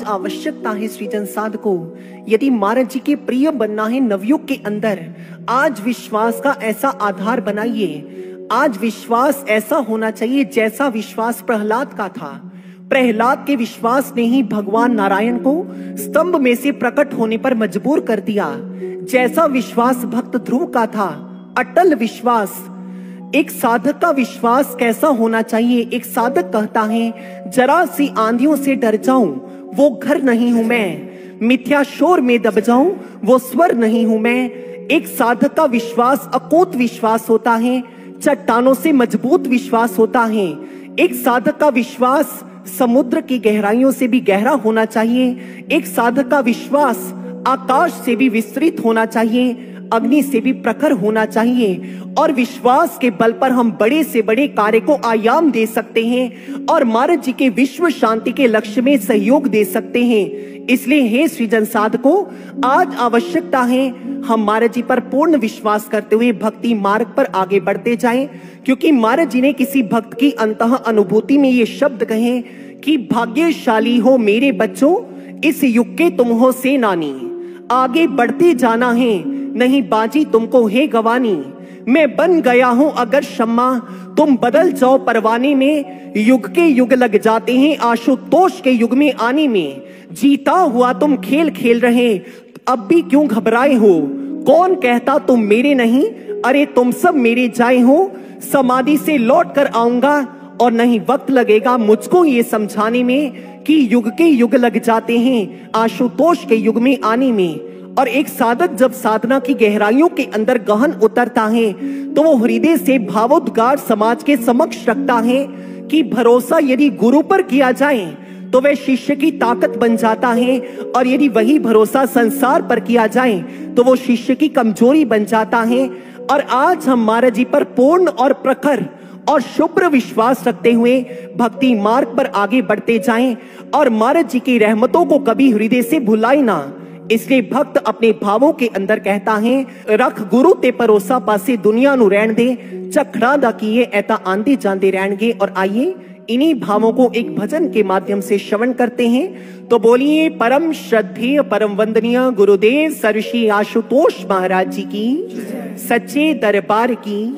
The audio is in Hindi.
आज आवश्यकता है सृजन साधकों, यदि महाराज जी के प्रिय बनना है नवयुग के अंदर, आज विश्वास का ऐसा आधार बनाइए। आज विश्वास ऐसा होना चाहिए जैसा विश्वास प्रहलाद का था। प्रहलाद के विश्वास ने ही भगवान नारायण को स्तंभ में से प्रकट होने पर मजबूर कर दिया। जैसा विश्वास भक्त ध्रुव का था, अटल विश्वास। एक साधक का विश्वास कैसा होना चाहिए? एक साधक कहता है, जरा सी आंधियों से डर जाऊं, वो घर नहीं हूं मैं। मिथ्या शोर में दब जाऊं, वो स्वर नहीं हूं मैं। एक साधक का विश्वास अकूत विश्वास होता है, चट्टानों से मजबूत विश्वास होता है। एक साधक का विश्वास समुद्र की गहराइयों से भी गहरा होना चाहिए। एक साधक का विश्वास आकाश से भी विस्तृत होना चाहिए, अग्नि से भी प्रखर होना चाहिए। और विश्वास के बल पर हम बड़े से बड़े कार्य को आयाम दे सकते हैं और महाराज जी के विश्व शांति के लक्ष्य में सहयोग दे सकते हैं। इसलिए हे सृजन साधकों, आज आवश्यकता है हम महाराज जी पर पूर्ण विश्वास करते हुए भक्ति मार्ग पर आगे बढ़ते जाएं, क्योंकि महाराज जी ने किसी भक्त की अंतः अनुभूति में ये शब्द कहे कि भाग्यशाली हो मेरे बच्चों, इस युग के तुम हो सेनानी। आगे बढ़ते जाना है, नहीं बाजी तुमको है गवानी। मैं बन गया हूं अगर शम्मा, तुम बदल जाओ परवाने में। युग के युग लग जाते हैं आशुतोष के युग में आने में। जीता हुआ तुम खेल खेल रहे, अब भी क्यों घबराए हो? कौन कहता तुम मेरे नहीं, अरे तुम सब मेरे जाए हो। समाधि से लौट कर आऊंगा और नहीं वक्त लगेगा मुझको ये समझाने में कि युग के युग लग जाते हैं आशुतोष के युग में आने में। और एक साधक जब साधना की गहराइयों के अंदर गहन उतरता है तो वो हृदय से भावोद्गार समाज के समक्ष रखता है कि भरोसा यदि गुरु पर किया जाए तो वह शिष्य की ताकत बन जाता है, और यदि वही भरोसा संसार पर किया जाए तो वो शिष्य की कमजोरी बन जाता है। और आज हम महाराज जी पर पूर्ण और प्रखर और शुभ्र विश्वास रखते हुए भक्ति मार्ग पर आगे बढ़ते जाएं और महाराज जी की रहमतों को कभी हृदय से भुलाए ना। इसलिए भक्त अपने भावों के अंदर कहता है, रख गुरु ते भरोसा पासे दुनिया नु रहन दे, चखड़ा दा किए ऐता आंदे जांदे रहणगे। और आइए इन्हीं भावों को एक भजन के माध्यम से श्रवण करते हैं। तो बोलिए, परम श्रद्धेय परम वंदनीय गुरुदेव सर्वश्री आशुतोष महाराज जी की सच्चे दरबार की